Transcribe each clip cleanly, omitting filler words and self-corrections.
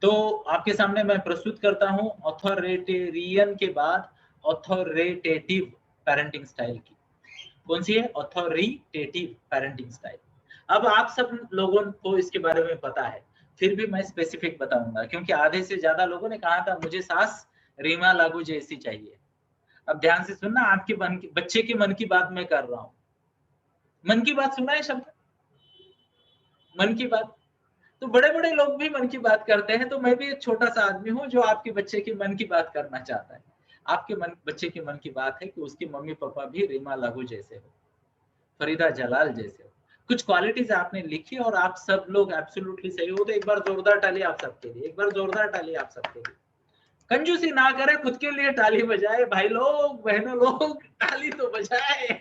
तो आपके सामने मैं प्रस्तुत करता हूं ऑथोरिटेरियन के बाद ऑथोरिटेटिव पेरेंटिंग स्टाइल की। कौन सी है? Authoritative parenting style. अब आप सब लोगों को इसके बारे में पता है, फिर भी मैं स्पेसिफिक बताऊंगा क्योंकि आधे से ज्यादा लोगों ने कहा था मुझे सास रीमा लागू जैसी चाहिए। अब ध्यान से सुनना, आपके बच्चे के मन की बात मैं कर रहा हूं। मन की बात सुना है शब्द? मन की बात। तो बड़े बड़े लोग भी मन की बात करते हैं, तो मैं भी एक छोटा सा आदमी हूँ जो आपके बच्चे के मन की बात करना चाहता है। आपके बच्चे के मन की बात है कि उसके मम्मी पापा भी रीमा लागू जैसे हो, फरीदा जलाल जैसे हो। कुछ क्वालिटीज आपने लिखी और आप सब लोग एब्सोल्युटली सही हो, तो एक बार जोरदार ताली आप सबके लिए, एक बार जोरदार ताली आप सबके लिए। कंजूसी ना करे, खुद के लिए ताली बजाए भाई लोग, बहनों लोग, ताली तो बजाए।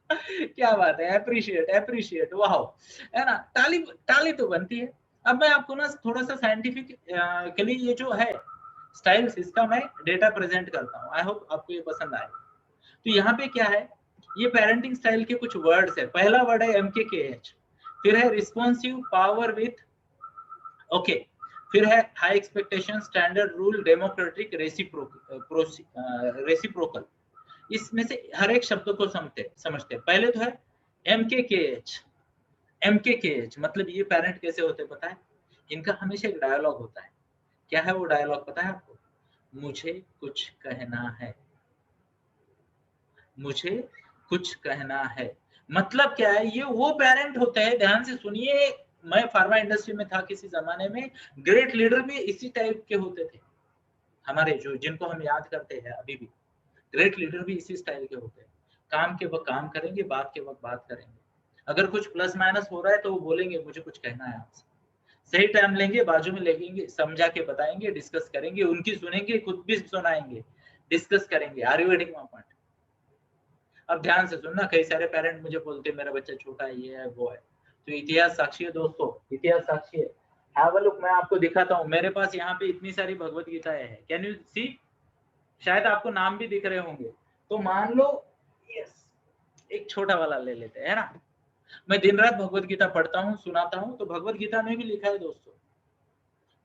क्या बात है, अप्रिशिएट अप्रिशिएट, वाह, है ना? ताली ताली तो बनती है। अब मैं आपको ना थोड़ा सा साइंटिफिक के लिए ये जो है स्टाइल्स, इसका मैं डेटा प्रेजेंट करता हूँ। आई होप आपको ये पसंद आए। तो यहाँ पे क्या है, ये पेरेंटिंग स्टाइल के कुछ वर्ड्स है। पहला वर्ड है MKKH, फिर है रिस्पॉन्सिव, पावर विथ, ओके, फिर है high expectation, standard, rule, democratic, reciprocal. इसमें से हर एक शब्द को समझते। पहले तो है MKKH। MKKH मतलब ये पेरेंट कैसे होते पता है? इनका हमेशा एक डायलॉग होता है। क्या है वो डायलॉग पता है आपको? मुझे कुछ कहना है, मुझे कुछ कहना है। मतलब क्या है? ये वो पेरेंट होते हैं, ध्यान से सुनिए, मैं फार्मा इंडस्ट्री में था किसी जमाने में, ग्रेट लीडर भी इसी टाइप के होते थे हमारे, जो जिनको हम याद करते हैं अभी भी। ग्रेट लीडर भी इसी स्टाइल के होते हैं। काम के वक्त काम करेंगे, बात के वक्त बात करेंगे। अगर कुछ प्लस माइनस हो रहा है तो वो बोलेंगे मुझे कुछ कहना है आपसे। सही टाइम लेंगे, बाजू में लेंगे, समझा के बताएंगे, डिस्कस करेंगे, उनकी सुनेंगे, खुद भी सुनाएंगे, डिस्कस करेंगे। Are you getting my point? अब ध्यान से सुनना, कई सारे पेरेंट मुझे बोलते हैं मेरा बच्चा छोटा है, ये है वो है। तो इतिहास साक्षी है दोस्तों, इतिहास साक्षी है। हैव अ लुक, मैं आपको दिखाता हूँ। मेरे पास यहाँ पे इतनी सारी भगवत गीताएं हैं, कैन यू सी? शायद आपको नाम भी दिख रहे होंगे। तो मान लो, यस, एक छोटा वाला ले लेते हैं, है ना? मैं दिन रात भगवत गीता पढ़ता हूँ, सुनाता हूँ, तो भगवत गीता में भी लिखा है दोस्तों,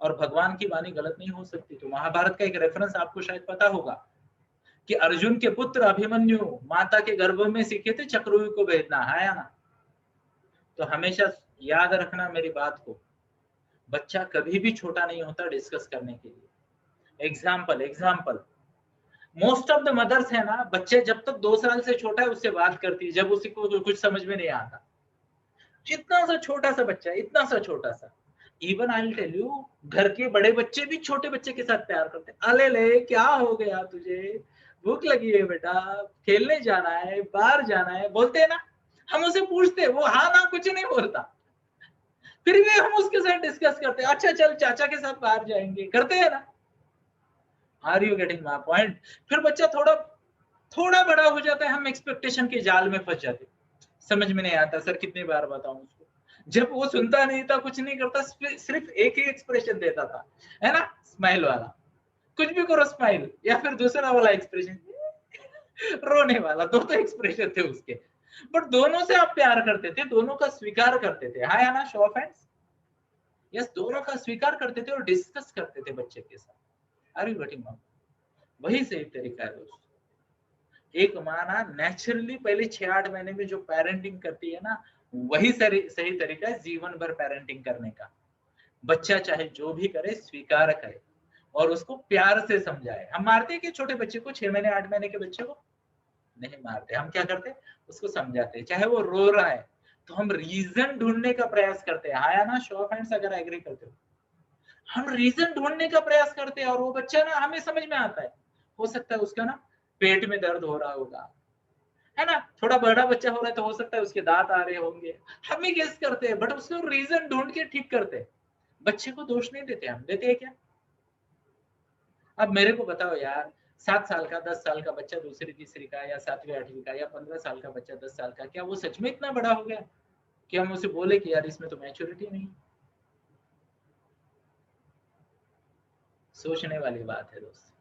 और भगवान की वाणी गलत नहीं हो सकती। तो महाभारत का एक रेफरेंस आपको शायद पता होगा कि अर्जुन के पुत्र अभिमन्यु माता के गर्भ में सीखे थे चक्रव्यूह को भेदना, है या ना? तो हमेशा याद रखना मेरी बात को, बच्चा कभी भी छोटा नहीं होता डिस्कस करने के लिए। Example, most of the mothers है ना, बच्चे जब तक 2 साल से छोटा है उससे बात करती है, जब उसी को कुछ समझ में नहीं आता। जितना सा छोटा सा बच्चा, इतना सा छोटा सा, even I will tell you, घर के बड़े बच्चे भी छोटे बच्चे के साथ प्यार करते हैं। अले ले, क्या हो गया तुझे, भूख लगी है बेटा, खेलने जाना है, बाहर जाना है, बोलते हैं ना। हम उसे पूछते हैं, वो हाँ ना कुछ नहीं बोलता, फिर भी हम उसके साथ डिस्कस करते हैं, अच्छा चल चाचा के साथ बाहर जाएंगे, करते हैं ना? Are you getting my point? फिर बच्चा थोड़ा थोड़ा बड़ा हो जाता है, हम एक्सपेक्टेशन के जाल में फंस जाते, समझ में नहीं आता सर कितनी बार बताऊं उसको। जब वो सुनता नहीं था, कुछ नहीं करता, सिर्फ एक ही एक्सप्रेशन देता था, है ना, स्माइल वाला, कुछ भी करो स्माइल, या फिर दूसरा वाला एक्सप्रेशन रोने वाला। दो तो एक्सप्रेशन थे उसके, बट दोनों से आप प्यार करते थे, दोनों का स्वीकार करते थे, हाँ या ना, शो ऑफ हैंड्स? यस, दोनों का स्वीकार करते थे और डिस्कस करते थे बच्चे के साथ। Are you getting? वही सही तरीका है दोस्तों। एक माँ ना नेचुरली पहले 6-8 महीने में जो पेरेंटिंग करती है ना, वही सही तरीका है जीवन भर पेरेंटिंग करने का। बच्चा चाहे जो भी करे, स्वीकार करे और उसको प्यार से समझाए। हम मारते हैं कि छोटे बच्चे को, 6 महीने 8 महीने के बच्चे को नहीं मारते। हम क्या करते हैं, उसको समझाते हैं। चाहे वो रो रहा है तो हम रीजन ढूंढने का प्रयास करते हैं, हाँ या ना, शो ऑफ हैंड्स अगर एग्री करते हो। हम रीजन ढूंढने का प्रयास करते हैं और वो बच्चा ना, हमें समझ में आता है। हो सकता है उसका ना पेट में दर्द हो रहा होगा, है ना, थोड़ा बड़ा बच्चा हो रहा है तो हो सकता है उसके दांत आ रहे होंगे, हम ही गेस करते हैं, बट उसको रीजन ढूंढ के ठीक करते हैं। बच्चे को दोष नहीं देते, हम देते हैं क्या? अब मेरे को बताओ यार, 7 साल का 10 साल का बच्चा दूसरी तीसरी का, या 7वीं 8वीं का, या 15 साल का बच्चा 10 साल का, क्या वो सच में इतना बड़ा हो गया कि हम उसे बोले कि यार इसमें तो मैच्योरिटी नहीं? सोचने वाली बात है दोस्त,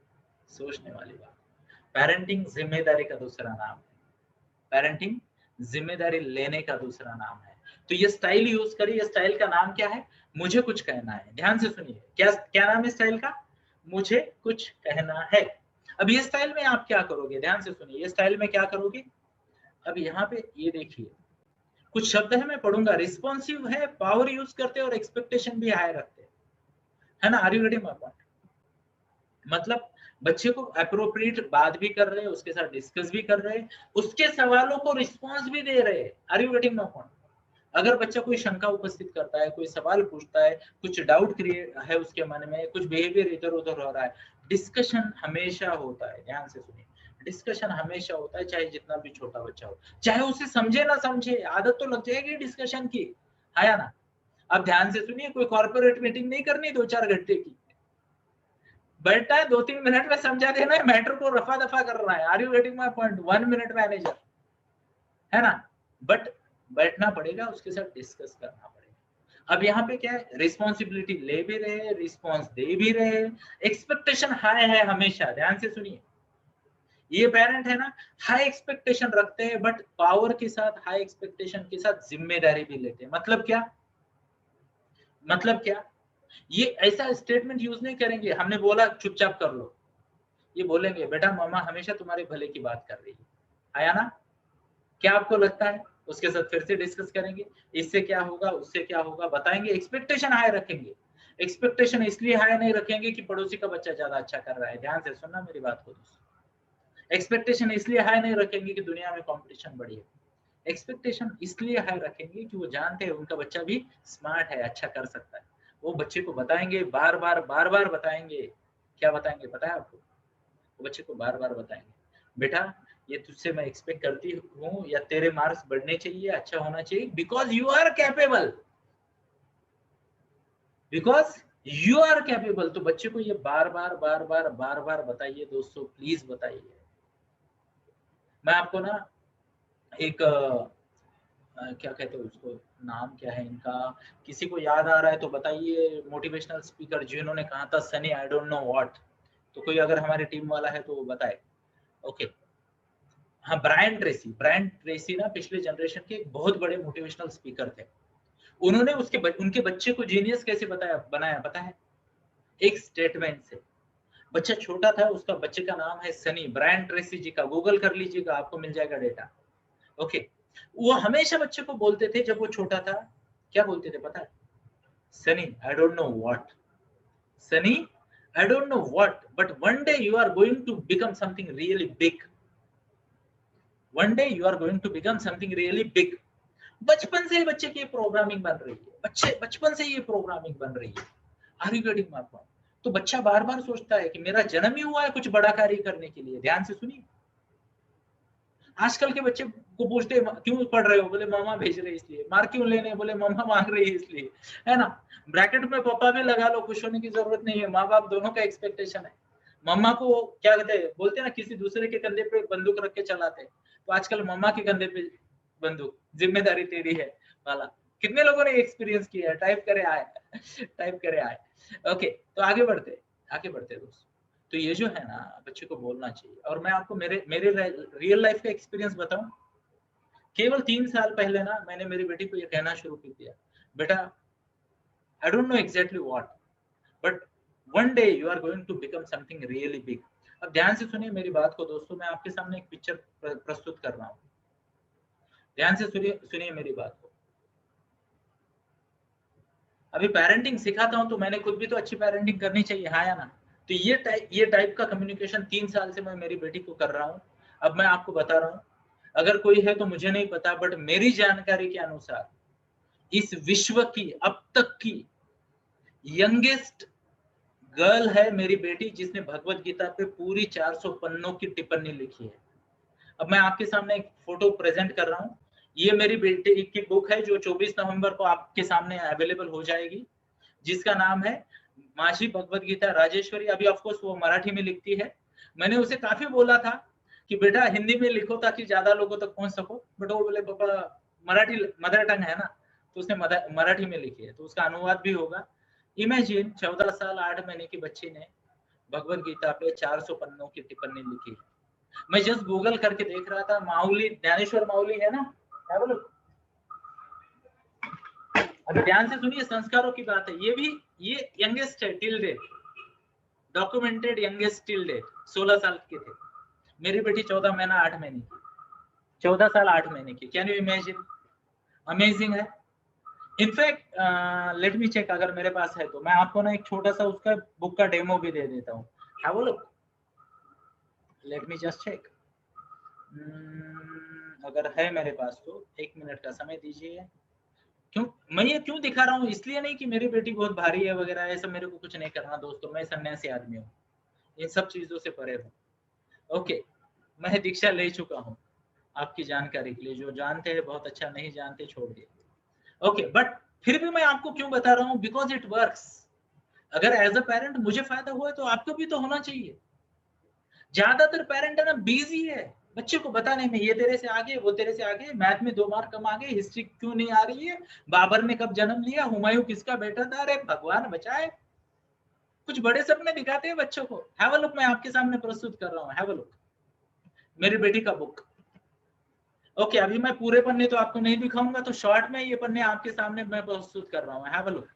सोचने वाली बात। पेरेंटिंग जिम्मेदारी का दूसरा नाम है, पेरेंटिंग जिम्मेदारी लेने का दूसरा नाम है। तो ये स्टाइल यूज करिए। स्टाइल का नाम क्या है? मुझे कुछ कहना है। ध्यान से सुनिए, क्या क्या नाम है स्टाइल का? मुझे कुछ कहना है। अब ये स्टाइल में आप क्या करोगे? ध्यान से सुनिए, ये स्टाइल में क्या करोगे? अब यहाँ पे ये देखिए, कुछ शब्द है मैं पढ़ूंगा। रिस्पॉन्सिव है, पावर यूज करते हैं और एक्सपेक्टेशन भी हाई रखते हैं, है ना? Are you getting my point? मतलब बच्चे को अप्रोप्रिएट बात भी कर रहे हैं, उसके साथ डिस्कस भी कर रहे हैं, उसके सवालों को रिस्पॉन्स भी दे रहे हैं। Are you getting my point? अगर बच्चा कोई शंका उपस्थित करता है, कोई सवाल पूछता है, कुछ डाउट क्रिएट है उसके मन में, कुछ बिहेवियर इधर उधर हो रहा है, डिस्कशन हमेशा होता है। ध्यान से सुनिए, डिस्कशन हमेशा होता है, चाहे जितना भी छोटा बच्चा हो, चाहे उसे समझे ना समझे, आदत तो लग जाएगी डिस्कशन की, है ना? अब ध्यान से सुनिए, कोई कॉर्पोरेट मीटिंग नहीं करनी 2-4 घंटे की, बैठता है 2-3 मिनट में समझा देना है, मैटर को रफा दफा कर रहा है। Are you getting my point? 1 minute manager, है ना? बट बैठना पड़ेगा, उसके साथ डिस्कस करना पड़ेगा। अब यहाँ पे क्या है? रिस्पॉन्सिबिलिटी ले भी रहे, रिस्पॉन्स दे भी रहे, एक्सपेक्टेशन हाई है हमेशा। ध्यान से सुनिए, ये पेरेंट है ना, हाई एक्सपेक्टेशन रखते हैं, बट पावर के साथ, हाई एक्सपेक्टेशन के साथ जिम्मेदारी भी लेते हैं। मतलब क्या? मतलब क्या? ये ऐसा स्टेटमेंट यूज नहीं करेंगे, हमने बोला चुपचाप कर लो, ये बोलेंगे बेटा मामा हमेशा तुम्हारे भले की बात कर रही है। आया ना? क्या आपको लगता है? उसके साथ फिर से डिस्कस करेंगे, इससे क्या होगा, उससे क्या होगा, बताएंगे। एक्सपेक्टेशन हाई रखेंगे। एक्सपेक्टेशन इसलिए हाई नहीं रखेंगे कि पड़ोसी का बच्चा ज्यादा अच्छा कर रहा है। ध्यान से सुनना मेरी बात को दोस्तों। एक्सपेक्टेशन इसलिए हाई नहीं रखेंगे कि दुनिया में कंपटीशन बढ़ी है। एक्सपेक्टेशन इसलिए हाई रखेंगे कि वो जानते हैं उनका बच्चा भी स्मार्ट है, अच्छा कर सकता है। वो बच्चे को बताएंगे, बार बार बताएंगे। क्या बताएंगे पता है आपको? वो बच्चे को बार बार बताएंगे, बेटा ये तुझसे मैं एक्सपेक्ट करती हूँ, या तेरे मार्क्स बढ़ने चाहिए, अच्छा होना चाहिए, because you are capable, because you are capable. तो बच्चे को ये बार बार बताइए दोस्तों, प्लीज बताइए। मैं आपको ना एक क्या कहते हैं उसको, नाम क्या है इनका, किसी को याद आ रहा है तो बताइए, मोटिवेशनल स्पीकर जिन्होंने कहा था Sunny I don't know what. तो कोई अगर हमारी टीम वाला है तो वो बताए। ओके, हाँ, ब्रायन ट्रेसी। ब्रायन ट्रेसी ना पिछले जनरेशन के एक बहुत बड़े मोटिवेशनल स्पीकर थे। उन्होंने उनके बच्चे को जीनियस कैसे बनाया पता है? एक स्टेटमेंट से। बच्चा छोटा था, उसका बच्चे का नाम है सनी, ब्रायन ट्रेसी जी का, गूगल कर लीजिएगा आपको मिल जाएगा डेटा। ओके, वो हमेशा बच्चे को बोलते थे जब वो छोटा था, क्या बोलते थे पता है? Sunny I don't know what, Sunny I don't know what, but one day you are going to become something really big, one day you are going to become something really big. बचपन से ही बच्चे की प्रोग्रामिंग बन रही है, बचपन से ये प्रोग्रामिंग बन रही है। Are you getting my point? तो बच्चा बार बार सोचता है कि मेरा जन्म ही हुआ है कुछ बड़ा कार्य करने के लिए। ध्यान से सुनिए, आजकल के बच्चे को पूछते हैं क्यों पढ़ रहे हो, बोले मामा भेज रहे इसलिए। मार क्यों लेने, बोले मामा मांग रही है इसलिए, है ना? ब्रैकेट में पापा भी लगा लो, खुश होने की जरूरत नहीं है। माँ बाप दोनों का एक्सपेक्टेशन है। मम्मा को क्या कहते हैं, बोलते हैं ना किसी दूसरे के कंधे पे बंदूक रख के चलाते हैं, तो आजकल मम्मा के कंधे पे बंदूक, जिम्मेदारी तेरी है वाला। कितने लोगों ने एक्सपीरियंस किया है? टाइप करे आए, टाइप करे आए। ओके, तो आगे बढ़ते दोस्तों। तो ये जो है ना, बच्चे को बोलना चाहिए। और मैं आपको मेरे मेरे रियल लाइफ का एक्सपीरियंस बताऊं, केवल 3 साल पहले ना मैंने मेरी बेटी को ये कहना शुरू कर दिया, बेटा I don't know exactly what, but one day you are going to become something really big. अब ध्यान से सुनिए मेरी बात को दोस्तों, मैं आपके सामने एक पिक्चर प्रस्तुत कर रहा हूँ। ध्यान से सुनिए मेरी बात को। अभी पेरेंटिंग सिखाता हूँ तो मैंने खुद भी तो अच्छी पेरेंटिंग करनी चाहिए, हाँ या ना? तो ये टाइप का कम्युनिकेशन 3 साल से मैं मेरी बेटी को कर रहा हूँ। अब मैं आपको बता रहा हूँ, अगर कोई है तो मुझे नहीं पता, बट मेरी जानकारी के अनुसार इस विश्व की अब तक की यंगेस्ट गर्ल है मेरी बेटी, जिसने भगवत गीता पे पूरी 400 पन्नों की टिप्पणी लिखी है। अब मैं आपके सामने एक फोटो प्रेजेंट कर रहा हूँ। ये मेरी बेटी की बुक है जो 24 नवंबर को आपके सामने अवेलेबल हो जाएगी, जिसका नाम है माशी भगवत गीता राजेश्वरी। अभी ऑफकोर्स वो मराठी में लिखती है। मैंने उसे काफी बोला था कि बेटा हिंदी में लिखो ताकि ज्यादा लोगों तक पहुंच सको, बट वो बोले पापा मराठी मदर टंग है ना, तो उसने मराठी में लिखी है, तो उसका अनुवाद भी होगा। इमेजिन 14 साल 8 महीने की बच्ची ने भगवत गीता पे 400 पन्नों की टिप्पणी लिखी। मैं जस्ट गूगल करके देख रहा था, माउली, ज्ञानेश्वर माउली है ना, है बोलो, अब ध्यान से सुनिए, संस्कारों की बात है। ये यंगेस्ट है till date, documented youngest till date, 16 साल के थे। मेरी बेटी 14 महीना 8 महीने की, 14 साल 8 महीने की। Can you imagine? अमेजिंग है। इनफैक्ट लेट मी चेक, अगर मेरे पास है तो मैं आपको ना एक छोटा सा उसका बुक का डेमो भी दे देता हूँ। Have a look, let me just check. अगर है मेरे पास तो 1 मिनट का समय दीजिए। क्यों मैं ये क्यों दिखा रहा हूँ? इसलिए नहीं कि मेरी बेटी बहुत भारी है वगैरह, ऐसा मेरे को कुछ नहीं करना दोस्तों। मैं सन्यासी आदमी हूँ, इन सब चीजों से परे हूँ। ओके, मैं दीक्षा ले चुका हूँ, आपकी जानकारी के लिए। जो जानते हैं बहुत अच्छा, नहीं जानते छोड़ दिए। ओके, बट फिर भी मैं आपको क्यों बता रहा हूँ? Because it works. अगर एज अ पेरेंट मुझे फायदा हुआ है तो आपको भी तो होना चाहिए। ज्यादातर पेरेंट है ना बिजी है बच्चे को बताने में, ये तेरे से आगे, वो तेरे से आगे, मैथ में 2 मार्क कम आ गए, हिस्ट्री क्यों नहीं आ रही है, बाबर ने कब जन्म लिया, हुमायूं किसका बेटा था, अरे भगवान बचाए। कुछ बड़े सपने दिखाते हैं बच्चों को। हैव अ लुक, मैं आपके सामने प्रस्तुत कर रहा हूँ। हैव अ लुक, मेरी बेटी का बुक। ओके, अभी मैं पूरे पन्ने तो आपको नहीं दिखाऊंगा, तो शॉर्ट में ये पन्ने आपके सामने मैं प्रस्तुत कर रहा हूँ। Have a look.